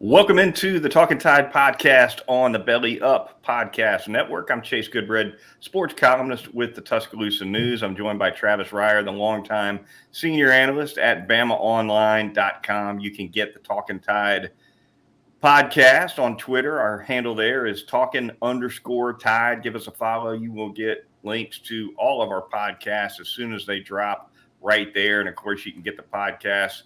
Welcome into the Talkin Tide podcast on the Belly Up Podcast Network. I'm Chase Goodbread, sports columnist with the Tuscaloosa News. I'm joined by Travis Reier, the longtime senior analyst at BamaOnline.com. You can get the Talkin Tide podcast on Twitter. Our handle there is Talkin_Tide. Give us a follow. You will get links to all of our podcasts as soon as they drop right there. And of course, you can get the podcast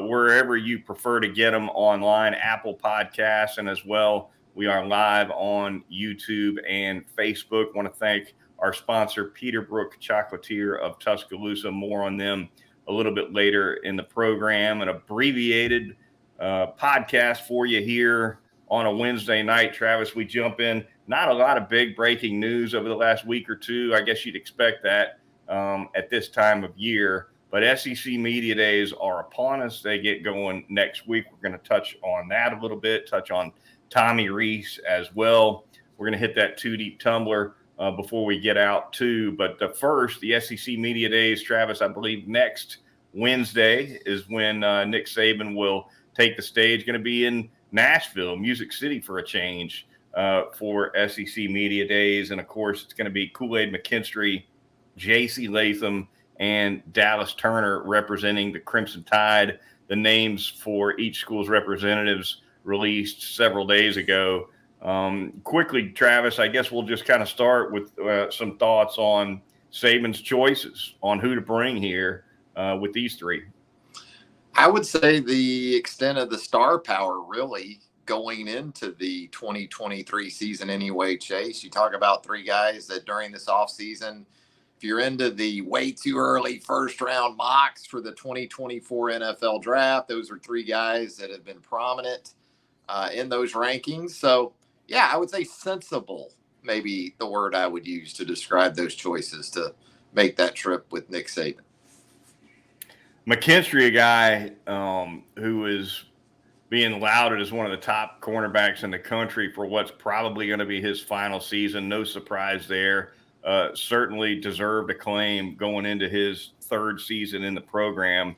wherever you prefer to get them online, Apple Podcasts, and as well, we are live on YouTube and Facebook. Want to thank our sponsor, Peterbrook Chocolatier of Tuscaloosa. More on them a little bit later in the program. An abbreviated podcast for you here on a Wednesday night. Travis, we jump in. Not a lot of big breaking news over the last week or two. I guess you'd expect that at this time of year. But SEC Media Days are upon us. They get going next week. We're going to touch on that a little bit, touch on Tommy Rees as well. We're going to hit that two-deep tumbler before we get out, too. But first, the SEC Media Days, Travis, I believe next Wednesday is when Nick Saban will take the stage. Going to be in Nashville, Music City for a change for SEC Media Days. And, of course, it's going to be Kool-Aid McKinstry, J.C. Latham, and Dallas Turner representing the Crimson Tide. The names for each school's representatives released several days ago. Quickly, Travis, I guess we'll just kind of start with some thoughts on Saban's choices on who to bring here with these three. I would say the extent of the star power really going into the 2023 season anyway, Chase. You talk about three guys that during this offseason, if you're into the way too early first round mocks for the 2024 NFL draft, those are three guys that have been prominent in those rankings. So, yeah, I would say sensible, maybe the word I would use to describe those choices to make that trip with Nick Saban. McKinstry, a guy who is being lauded as one of the top cornerbacks in the country for what's probably going to be his final season. No surprise there. Certainly deserved a claim going into his third season in the program,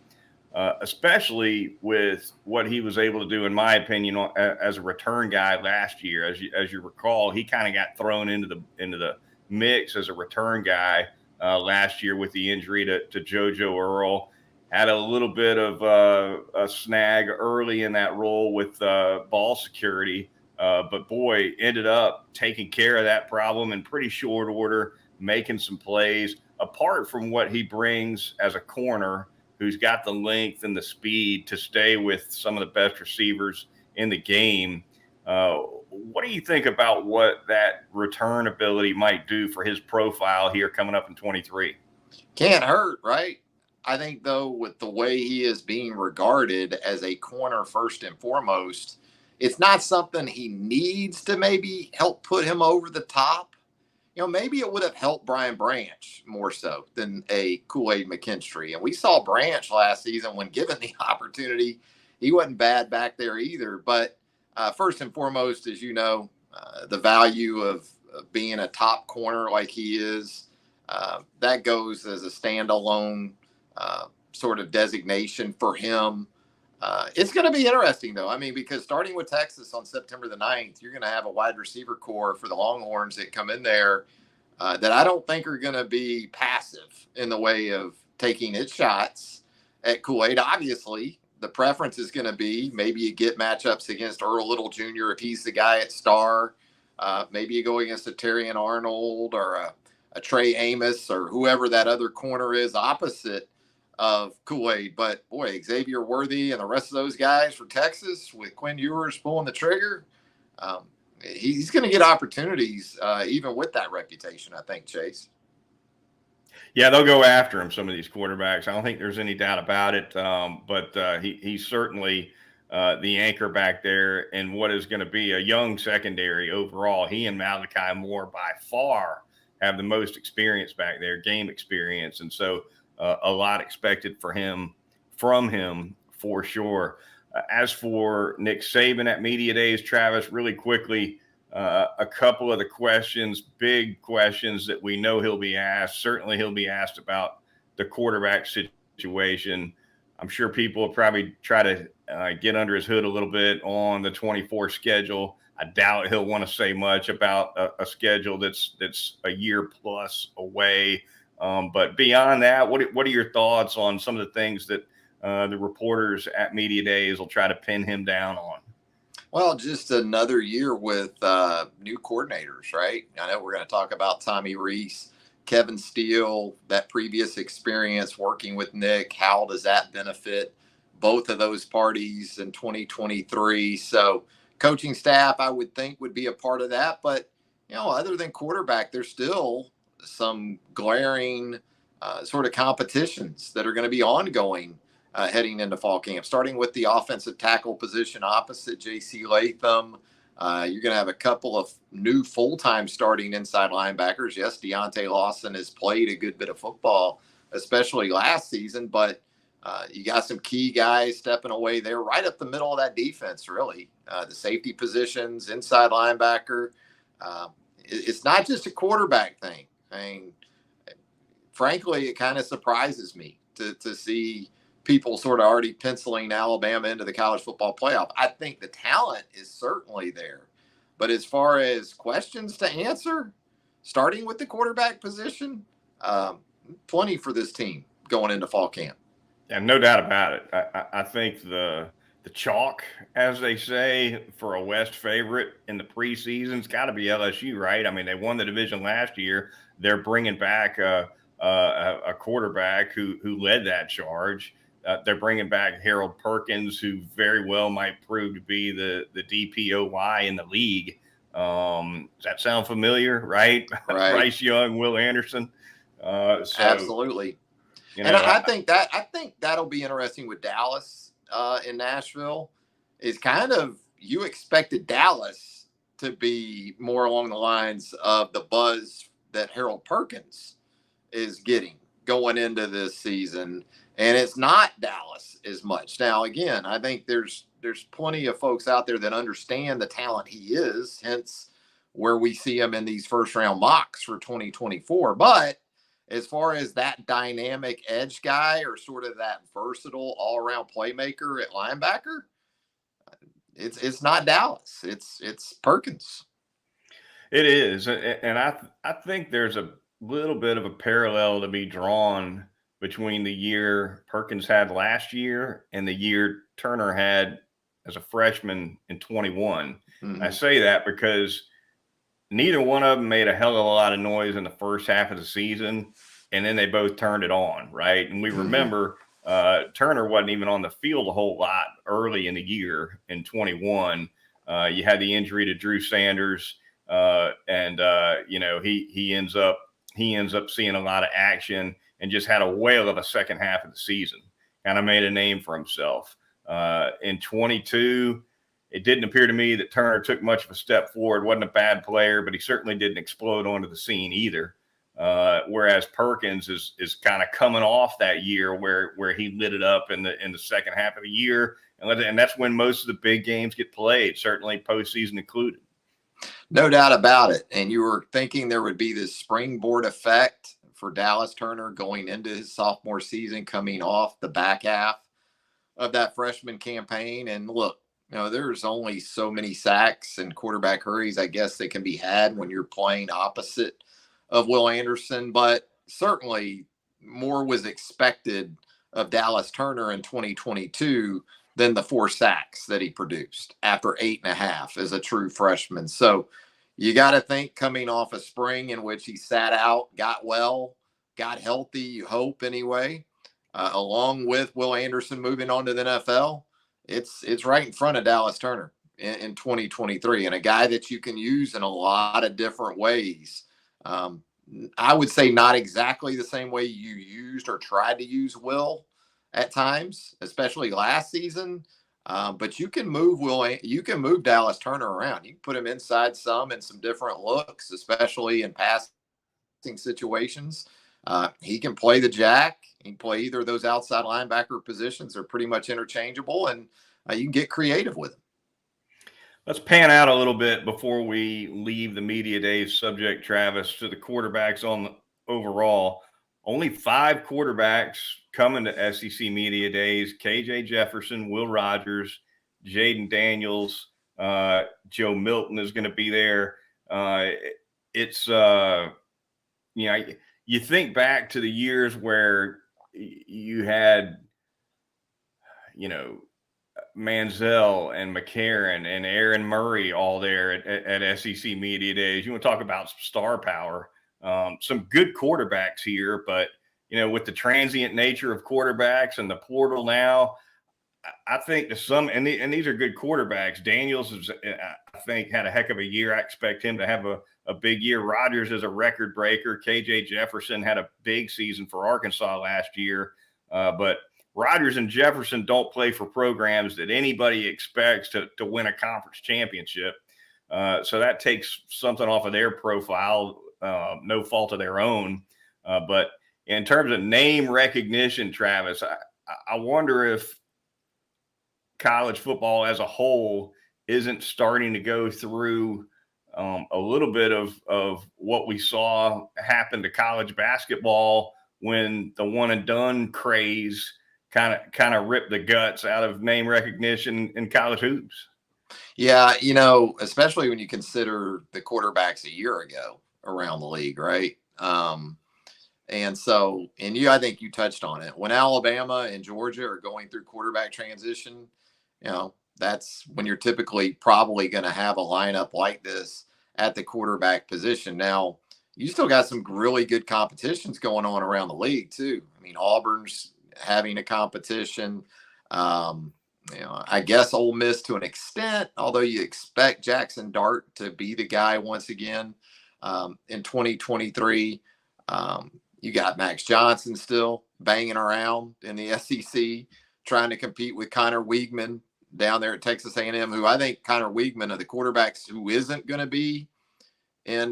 especially with what he was able to do, in my opinion, as a return guy last year. As you recall, he kind of got thrown into the mix as a return guy last year with the injury to JoJo Earl. Had a little bit of a snag early in that role with ball security. But boy, ended up taking care of that problem in pretty short order, making some plays. Apart from what he brings as a corner, who's got the length and the speed to stay with some of the best receivers in the game, what do you think about what that return ability might do for his profile here coming up in 23? Can't hurt, right? I think, though, with the way he is being regarded as a corner first and foremost, it's not something he needs to maybe help put him over the top. You know, maybe it would have helped Brian Branch more so than a Kool-Aid McKinstry. And we saw Branch last season when given the opportunity. He wasn't bad back there either. But first and foremost, as you know, the value of being a top corner like he is, that goes as a standalone sort of designation for him. It's going to be interesting, though. I mean, because starting with Texas on September the 9th, you're going to have a wide receiver core for the Longhorns that come in there that I don't think are going to be passive in the way of taking its shots at Kool-Aid. Obviously, the preference is going to be maybe you get matchups against Earl Little Jr. if he's the guy at star. Maybe you go against a Terrion Arnold or a Trey Amos or whoever that other corner is opposite of Kool-Aid. But boy, Xavier Worthy and the rest of those guys for Texas with Quinn Ewers pulling the trigger, he's going to get opportunities even with that reputation, I think, Chase. Yeah, they'll go after him, some of these quarterbacks. I don't think there's any doubt about it. But he's certainly the anchor back there in what is going to be a young secondary overall. He and Malachi Moore by far have the most experience back there, game experience. And so a lot expected from him for sure. As for Nick Saban at Media Days, Travis, really quickly, a couple of the questions, big questions that we know he'll be asked. Certainly he'll be asked about the quarterback situation. I'm sure people will probably try to get under his hood a little bit on the 24 schedule. I doubt he'll want to say much about a schedule that's a year plus away. But beyond that, what are your thoughts on some of the things that the reporters at media days will try to pin him down on? Well, just another year with new coordinators, right? I know we're going to talk about Tommy Rees, Kevin Steele, that previous experience working with Nick. How does that benefit both of those parties in 2023? So, coaching staff, I would think, would be a part of that. But, other than quarterback, there's still some glaring sort of competitions that are going to be ongoing heading into fall camp, starting with the offensive tackle position opposite J.C. Latham. You're going to have a couple of new full-time starting inside linebackers. Yes, Deontay Lawson has played a good bit of football, especially last season, but you got some key guys stepping away there right up the middle of that defense, really. The safety positions, inside linebacker. It's not just a quarterback thing. I mean, frankly, it kind of surprises me to see people sort of already penciling Alabama into the college football playoff. I think the talent is certainly there. But as far as questions to answer, starting with the quarterback position, plenty for this team going into fall camp. Yeah, no doubt about it. I think the chalk, as they say, for a West favorite in the preseason's got to be LSU, right? I mean, they won the division last year. They're bringing back a quarterback who led that charge. They're bringing back Harold Perkins, who very well might prove to be the DPOY in the league. Does that sound familiar? Right. Bryce Young, Will Anderson. Absolutely. And I think that'll be interesting with Dallas in Nashville. Is kind of, you expected Dallas to be more along the lines of the buzz that Harold Perkins is getting going into this season. And it's not Dallas as much. Now, again, I think there's plenty of folks out there that understand the talent he is, hence where we see him in these first-round mocks for 2024. But as far as that dynamic edge guy or sort of that versatile all-around playmaker at linebacker, it's not Dallas. It's Perkins. It is. And I think there's a little bit of a parallel to be drawn between the year Perkins had last year and the year Turner had as a freshman in 21. Mm-hmm. I say that because neither one of them made a hell of a lot of noise in the first half of the season, and then they both turned it on, right? And we remember Turner wasn't even on the field a whole lot early in the year in 21. You had the injury to Drew Sanders, and he ends up seeing a lot of action and just had a whale of a second half of the season. Kind of made a name for himself. In 22, it didn't appear to me that Turner took much of a step forward. Wasn't a bad player, but he certainly didn't explode onto the scene either. Whereas Perkins is kind of coming off that year where he lit it up in the second half of the year, and that's when most of the big games get played, certainly postseason included. No doubt about it. And you were thinking there would be this springboard effect for Dallas Turner going into his sophomore season, coming off the back half of that freshman campaign. And look, there's only so many sacks and quarterback hurries, I guess, that can be had when you're playing opposite of Will Anderson. But certainly more was expected of Dallas Turner in 2022 than the 4 sacks that he produced after 8.5 as a true freshman. So you got to think, coming off a spring in which he sat out, got well, got healthy, you hope anyway, along with Will Anderson moving on to the NFL, it's right in front of Dallas Turner in 2023, and a guy that you can use in a lot of different ways. I would say not exactly the same way you used or tried to use Will at times, especially last season. But you can move Dallas Turner around. You can put him inside some in some different looks, especially in passing situations. He can play the jack. He can play either of those outside linebacker positions. They're pretty much interchangeable, and you can get creative with him. Let's pan out a little bit before we leave the media days subject, Travis, to the quarterbacks on the overall. only 5 quarterbacks coming to SEC Media Days: KJ Jefferson, Will Rogers, Jaden Daniels, Joe Milton is going to be there. It's you know, you think back to the years where you had, Manziel and McCarron and Aaron Murray all there at SEC Media Days. You want to talk about star power. Some good quarterbacks here, but, with the transient nature of quarterbacks and the portal now, I think to some, and these are good quarterbacks. Daniels is, I think, had a heck of a year. I expect him to have a big year. Rodgers is a record breaker. KJ Jefferson had a big season for Arkansas last year, but Rodgers and Jefferson don't play for programs that anybody expects to win a conference championship. So that takes something off of their profile, no fault of their own. But in terms of name recognition, Travis, I wonder if college football as a whole isn't starting to go through a little bit of what we saw happen to college basketball when the one and done craze kind of ripped the guts out of name recognition in college hoops. Yeah, especially when you consider the quarterbacks a year ago around the league, right? And so, I think you touched on it. When Alabama and Georgia are going through quarterback transition, that's when you're typically probably going to have a lineup like this at the quarterback position. Now, you still got some really good competitions going on around the league too. I mean, Auburn's having a competition. I guess Ole Miss to an extent, although you expect Jackson Dart to be the guy once again in 2023. You got Max Johnson still banging around in the SEC, trying to compete with Connor Weigman down there at Texas A&M, who I think Connor Weigman of the quarterbacks who isn't going to be in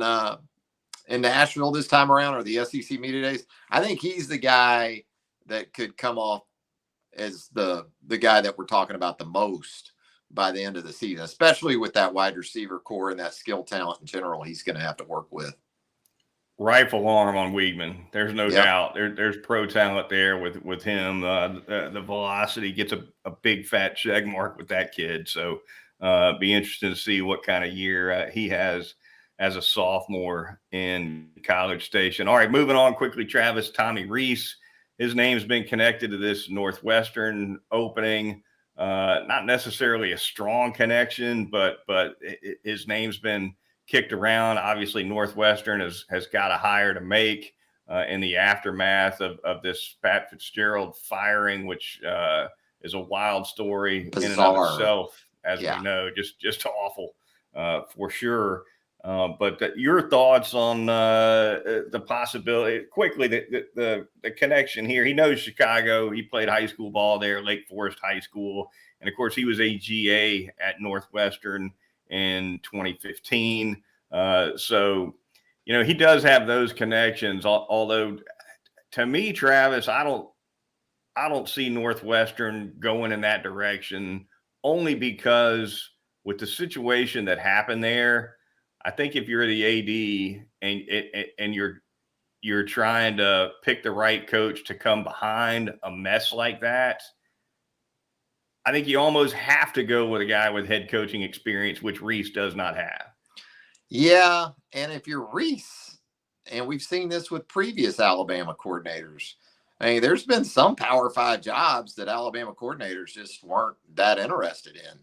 Nashville this time around, or the SEC Media Days. I think he's the guy that could come off as the guy that we're talking about the most by the end of the season, especially with that wide receiver core and that skill talent in general he's going to have to work with. Rifle arm on Weigman. There's no doubt. There's pro talent there with him. The velocity gets a big fat check mark with that kid. So be interested to see what kind of year he has as a sophomore in College Station. All right, moving on quickly, Travis. Tommy Rees, his name's been connected to this Northwestern opening. Not necessarily a strong connection, but his name's been kicked around. Obviously, Northwestern has got a hire to make in the aftermath of this Pat Fitzgerald firing, which is a wild story Bizarre. In and of itself, as we know, just awful for sure. But your thoughts on the possibility, quickly, the connection here. He knows Chicago. He played high school ball there, Lake Forest High School. And, of course, he was a GA at Northwestern in 2015. So, he does have those connections, although to me, Travis, I don't see Northwestern going in that direction, only because with the situation that happened there, I think if you're the AD and you're trying to pick the right coach to come behind a mess like that, I think you almost have to go with a guy with head coaching experience, which Rees does not have. Yeah, and if you're Rees, and we've seen this with previous Alabama coordinators, I mean, there's been some Power 5 jobs that Alabama coordinators just weren't that interested in.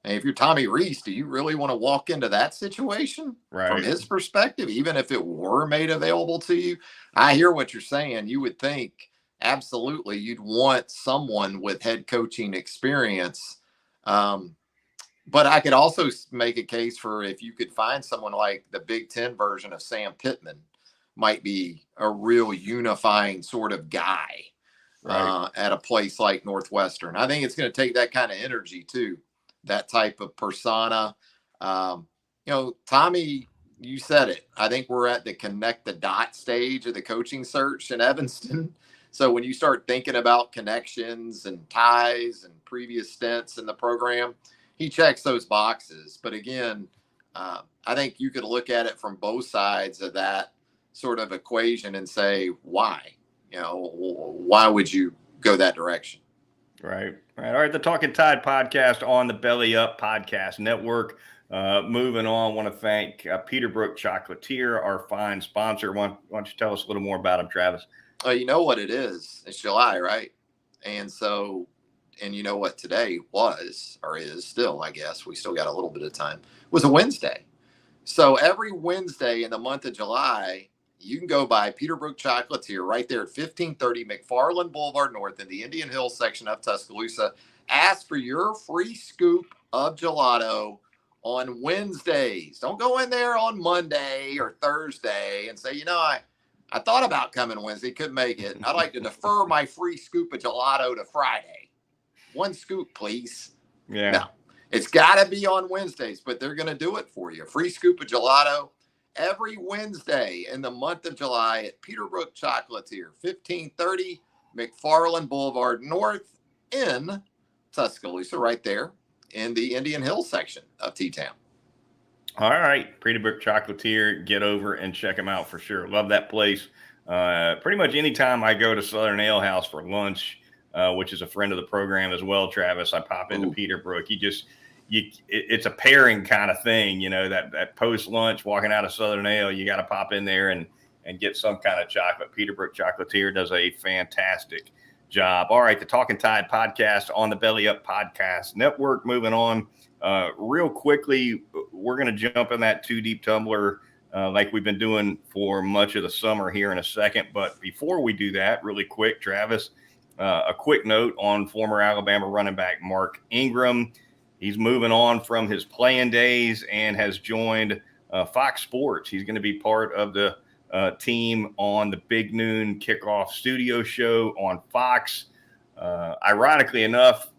And if you're Tommy Rees, do you really want to walk into that situation from his perspective, even if it were made available to you? I hear what you're saying. You would think absolutely you'd want someone with head coaching experience. But I could also make a case for if you could find someone like the Big Ten version of Sam Pittman might be a real unifying sort of guy at a place like Northwestern. I think it's going to take that kind of energy too. That type of persona. Tommy, you said it. I think we're at the connect the dot stage of the coaching search in Evanston. So when you start thinking about connections and ties and previous stints in the program, he checks those boxes. But again, I think you could look at it from both sides of that sort of equation and say, why? why would you go that direction? Right. All right. The Talkin Tide podcast on the Belly Up Podcast Network. Moving on, want to thank Peterbrook Chocolatier, our fine sponsor. Why don't you tell us a little more about him, Travis? You know what it is? It's July, right? And you know what today was, or is still, I guess. We still got a little bit of time. It was a Wednesday. So every Wednesday in the month of July, you can go by Peterbrook Chocolatier right there at 1530 McFarland Boulevard North in the Indian Hills section of Tuscaloosa. Ask for your free scoop of gelato on Wednesdays. Don't go in there on Monday or Thursday and say, I thought about coming Wednesday, couldn't make it. I'd like to defer my free scoop of gelato to Friday. One scoop, please. Yeah. No, it's got to be on Wednesdays, but they're going to do it for you. Free scoop of gelato every Wednesday in the month of July at Peterbrook Chocolatier, 1530 McFarland Boulevard North in Tuscaloosa, right there in the Indian Hill section of T-Town. All right, Peterbrook Chocolatier, get over and check them out for sure. Love that place. Pretty much anytime I go to Southern Ale House for lunch, which is a friend of the program as well, Travis, I pop into Peterbrook. It's a pairing kind of thing, that post lunch walking out of Southern Ale, you got to pop in there and get some kind of chocolate. Peterbrook Chocolatier does a fantastic job. All right, the Talkin Tide podcast on the Belly Up Podcast Network. Moving on real quickly, we're going to jump in that Too Deep Tumbler like we've been doing for much of the summer here in a second. But before we do that, really quick, Travis, a quick note on former Alabama running back Mark Ingram. He's moving on from his playing days and has joined Fox Sports. He's going to be part of the team on the Big Noon Kickoff Studio Show on Fox. Ironically enough,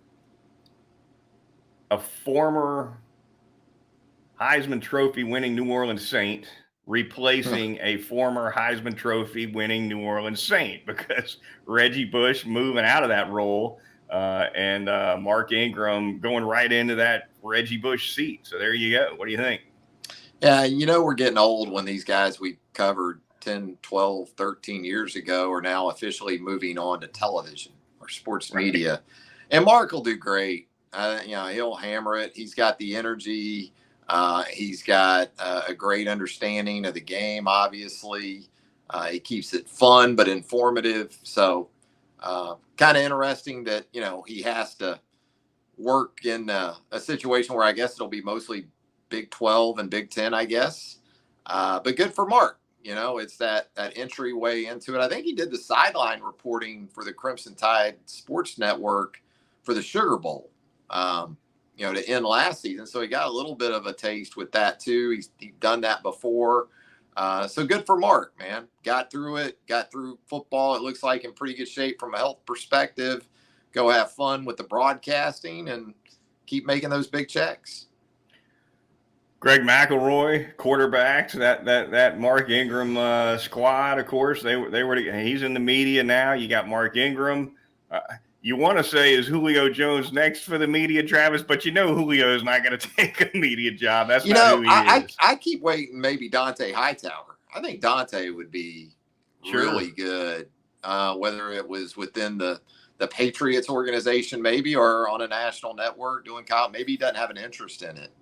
a former Heisman Trophy winning New Orleans Saint replacing a former Heisman Trophy winning New Orleans Saint, because Reggie Bush moving out of that role and Mark Ingram going right into that Reggie Bush seat. So there you go. What do you think? Yeah, we're getting old when these guys we covered 10, 12, 13 years ago are now officially moving on to television or sports media. And Mark will do great. He'll hammer it. He's got the energy. He's got a great understanding of the game, obviously. He keeps it fun but informative. So kind of interesting that, he has to work in a situation where I guess it'll be mostly Big 12 and Big 10, I guess. But good for Mark. It's that entryway into it. I think he did the sideline reporting for the Crimson Tide Sports Network for the Sugar Bowl, to end last season. So he got a little bit of a taste with that too. He's done that before. So good for Mark, man. Got through it, got through football. It looks like in pretty good shape from a health perspective. Go have fun with the broadcasting and keep making those big checks. Greg McElroy, quarterbacks, that Mark Ingram squad, of course, he's in the media now. You got Mark Ingram. You want to say, is Julio Jones next for the media, Travis? But Julio is not going to take a media job. That's not who he is. I keep waiting maybe Dante Hightower. I think Dante would be really good, whether it was within the Patriots organization maybe or on a national network doing college. Maybe he doesn't have an interest in it.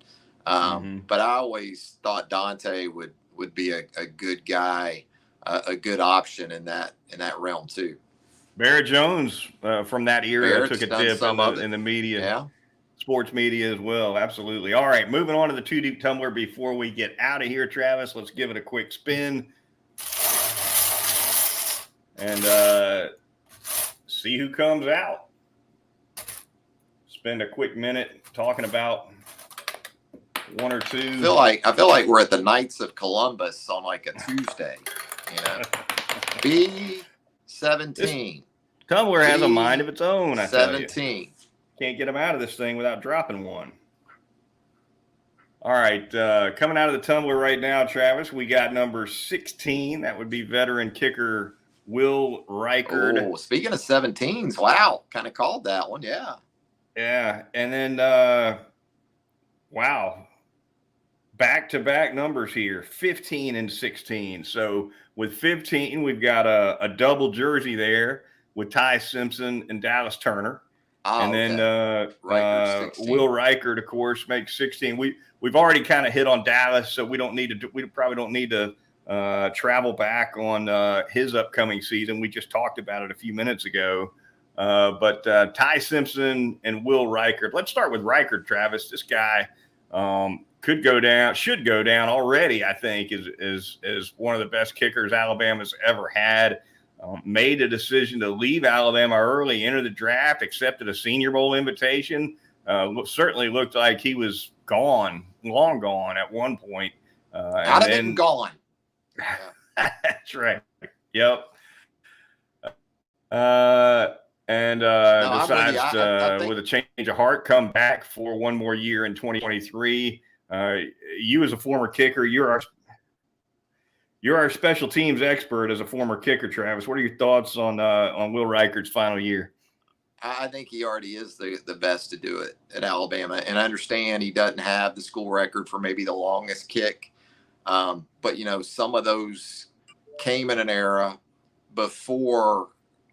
But I always thought Dante would be a good guy, a good option in that realm too. Barrett Jones from that era Barrett's took a dip in the media, sports media as well. Absolutely. All right, moving on to the Too Deep Tumbler. Before we get out of here, Travis, let's give it a quick spin and see who comes out. Spend a quick minute talking about one or two. I feel like we're at the Knights of Columbus on like a Tuesday. B17. Tumbler has a mind of its own. I 17. Can't get them out of this thing without dropping one. All right, coming out of the Tumbler right now, Travis, we got number 16. That would be veteran kicker Will Reichard. Oh, speaking of 17s, wow, kind of called that one, yeah. Yeah, and then wow, back-to-back numbers here, 15 and 16. So with 15, we've got a double jersey there with Ty Simpson and Dallas Turner. And then Will Reichert, of course, makes 16. We've already kind of hit on Dallas, so we probably don't need to travel back on his upcoming season. We just talked about it a few minutes ago. But Ty Simpson and Will Reichert. Let's start with Reichert, Travis. This guy should go down already, I think, is one of the best kickers Alabama's ever had. Made a decision to leave Alabama early, enter the draft, accepted a Senior Bowl invitation. Certainly looked like he was long gone at one point. Out of it and gone. That's right. Yep. Decides with a change of heart, come back for one more year in 2023. You as a former kicker, you're our special teams expert as a former kicker, Travis. What are your thoughts on Will Reichert's final year? I think he already is the best to do it at Alabama. And I understand he doesn't have the school record for maybe the longest kick. But, some of those came in an era before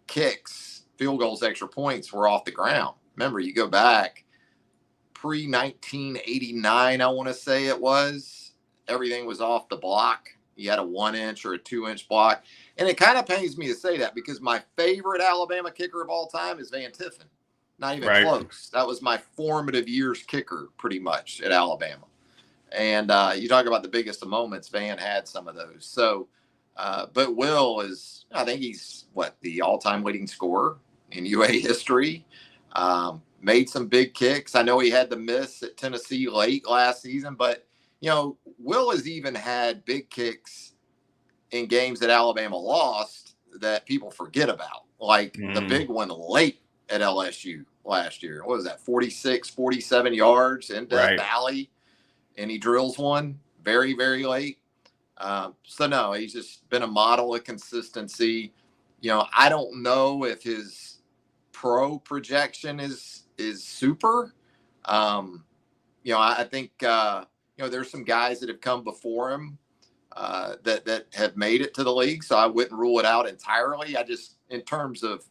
kicks, field goals, extra points were off the ground. Remember, you go back pre-1989, I want to say it was. Everything was off the block. You had a 1-inch or a 2-inch block. And it kind of pains me to say that because my favorite Alabama kicker of all time is Van Tiffen. Not even close. That was my formative years kicker pretty much at Alabama. And you talk about the biggest of moments, Van had some of those. So, but Will is, I think he's the all-time leading scorer in UA history. Made some big kicks. I know he had the miss at Tennessee late last season, but Will has even had big kicks in games that Alabama lost that people forget about, like the big one late at LSU last year. What was that, 46, 47 yards in Death Valley, and he drills one very, very late. So, no, he's just been a model of consistency. I don't know if his pro projection is super. I think there's some guys that have come before him that have made it to the league, so I wouldn't rule it out entirely. I just, in terms of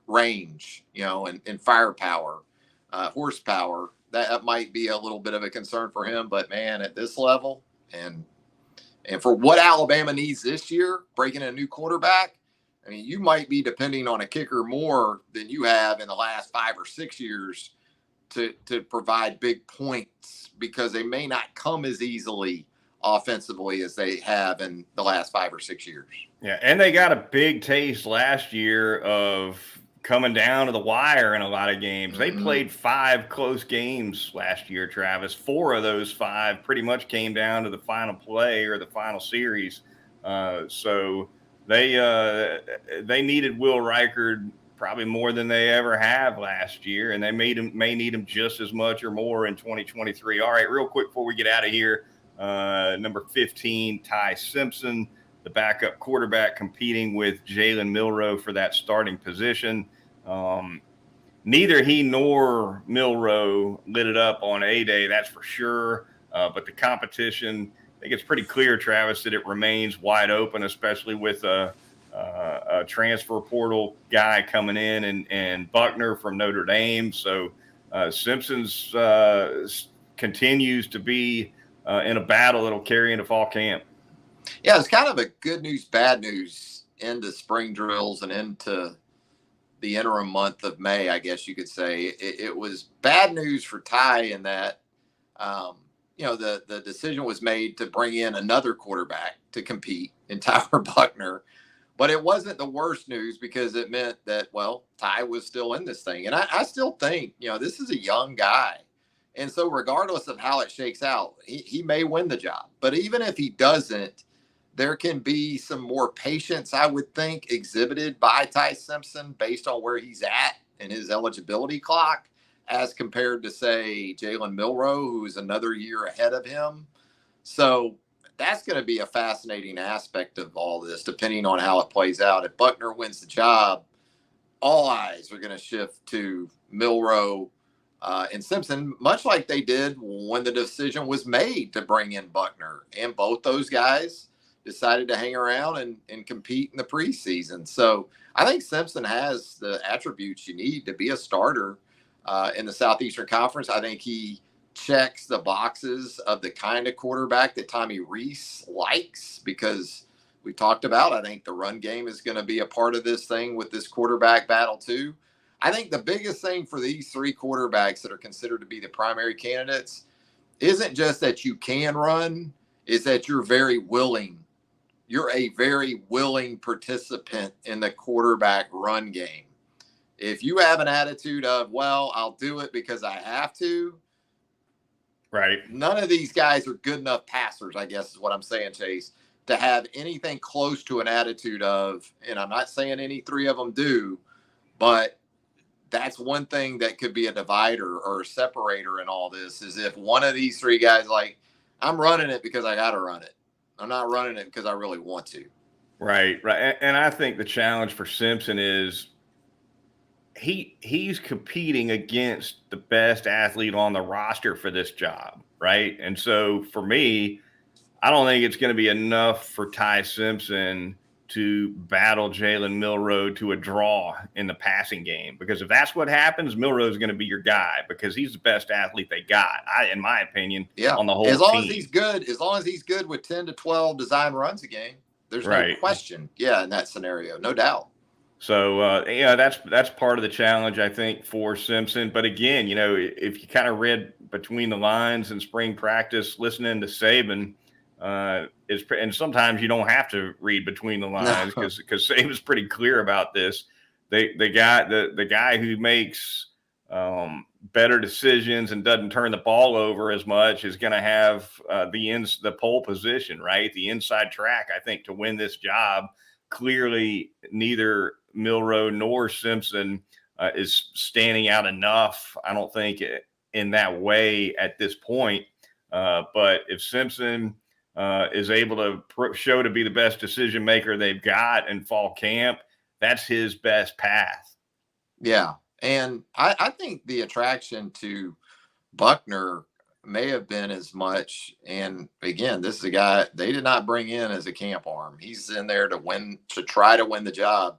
range, and firepower, horsepower, that might be a little bit of a concern for him. But man, at this level, and for what Alabama needs this year, breaking a new quarterback, I mean, you might be depending on a kicker more than you have in the last 5 or 6 years to provide big points, because they may not come as easily offensively as they have in the last 5 or 6 years. Yeah, and they got a big taste last year of coming down to the wire in a lot of games. They played 5 close games last year, Travis. 4 of those 5 pretty much came down to the final play or the final series. So they needed Will Reichert probably more than they ever have last year, and they may need him just as much or more in 2023. All right, real quick before we get out of here, number 15, Ty Simpson, the backup quarterback, competing with Jalen Milroe for that starting position. Neither he nor Milroe lit it up on A-Day, that's for sure. But the competition, I think it's pretty clear, Travis, that it remains wide open, especially with a transfer portal guy coming in and Buckner from Notre Dame. So Simpson's continues to be in a battle that'll carry into fall camp. Yeah, it's kind of a good news, bad news into spring drills and into the interim month of May, I guess you could say. It was bad news for Ty in that, the decision was made to bring in another quarterback to compete in Tyler Buckner. But it wasn't the worst news, because it meant that, Ty was still in this thing. And I still think, this is a young guy. And so regardless of how it shakes out, he may win the job. But even if he doesn't, there can be some more patience, I would think, exhibited by Ty Simpson based on where he's at in his eligibility clock, as compared to, say, Jalen Milroe, who is another year ahead of him. So that's going to be a fascinating aspect of all this, depending on how it plays out. If Buckner wins the job, all eyes are going to shift to Milroe And Simpson, much like they did when the decision was made to bring in Buckner. And both those guys decided to hang around and compete in the preseason. So I think Simpson has the attributes you need to be a starter in the Southeastern Conference. I think he checks the boxes of the kind of quarterback that Tommy Rees likes, because we talked about, I think the run game is going to be a part of this thing with this quarterback battle too. I think the biggest thing for these three quarterbacks that are considered to be the primary candidates isn't just that you can run, is that you're very willing. You're a very willing participant in the quarterback run game. If you have an attitude of, well, I'll do it because I have to, right? None of these guys are good enough passers, I guess is what I'm saying, Chase, to have anything close to an attitude of, and I'm not saying any three of them do, but that's one thing that could be a divider or a separator in all this, is if one of these three guys, like, I'm running it because I got to run it. I'm not running it because I really want to. Right. And I think the challenge for Simpson is he's competing against the best athlete on the roster for this job, right? And so for me, I don't think it's going to be enough for Ty Simpson to battle Jalen Milroe to a draw in the passing game, because if that's what happens, Milroe is going to be your guy because he's the best athlete they got, in my opinion, on the whole team. As long as he's good with 10 to 12 design runs a game, there's no question. Yeah, in that scenario, no doubt. So, that's part of the challenge, I think, for Simpson. But again, if you kind of read between the lines in spring practice, listening to Saban, and sometimes you don't have to read between the lines because Saban's pretty clear about this. The guy who makes better decisions and doesn't turn the ball over as much is going to have the pole position, right? The inside track, I think, to win this job. Clearly, neither Milroe nor Simpson is standing out enough, I don't think, in that way at this point. But if Simpson is able to show to be the best decision maker they've got in fall camp, that's his best path. Yeah. And I think the attraction to Buckner may have been as much, and again, this is a guy they did not bring in as a camp arm. He's in there to try to win the job,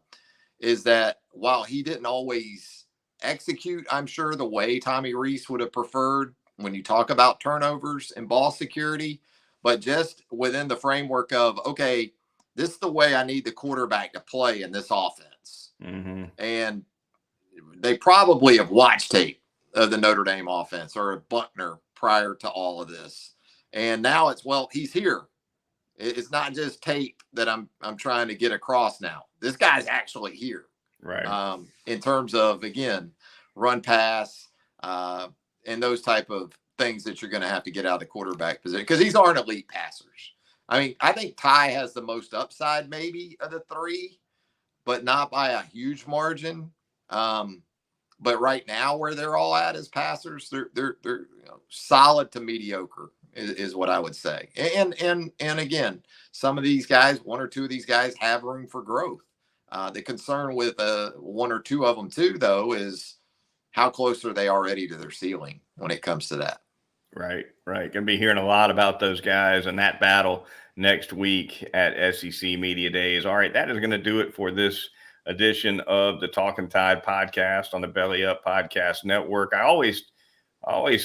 is that while he didn't always execute, I'm sure, the way Tommy Rees would have preferred when you talk about turnovers and ball security, but just within the framework of, okay, this is the way I need the quarterback to play in this offense. Mm-hmm. And they probably have watched tape of the Notre Dame offense or Buckner prior to all of this. And now it's, well, he's here. It's not just tape that I'm trying to get across now. This guy's actually here. Right. In terms of, again, run pass and those type of things that you're going to have to get out of the quarterback position, because these aren't elite passers. I mean, I think Ty has the most upside maybe of the three, but not by a huge margin. But right now, where they're all at as passers, they're solid to mediocre is what I would say. And again, some of these guys, one or two of these guys, have room for growth. The concern with one or two of them too, though, is how close are they already to their ceiling when it comes to that. Right. Going to be hearing a lot about those guys and that battle next week at SEC Media Days. All right, that is going to do it for this edition of the Talkin Tide podcast on the Belly Up Podcast Network. I always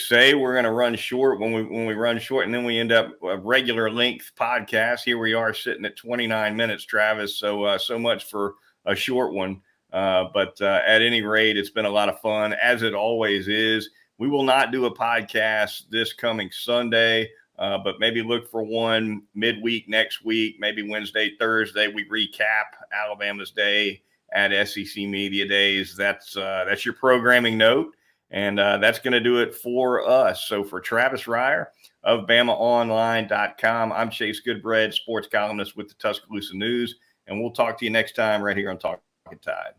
say we're going to run short when we run short, and then we end up a regular length podcast. Here we are sitting at 29 minutes, Travis. So much for a short one. But at any rate, it's been a lot of fun, as it always is. We will not do a podcast this coming Sunday, but maybe look for one midweek next week, maybe Wednesday, Thursday. We recap Alabama's day at SEC Media Days. That's your programming note, and that's going to do it for us. So for Travis Reier of BamaOnline.com, I'm Chase Goodbread, sports columnist with the Tuscaloosa News, and we'll talk to you next time right here on Talkin Tide.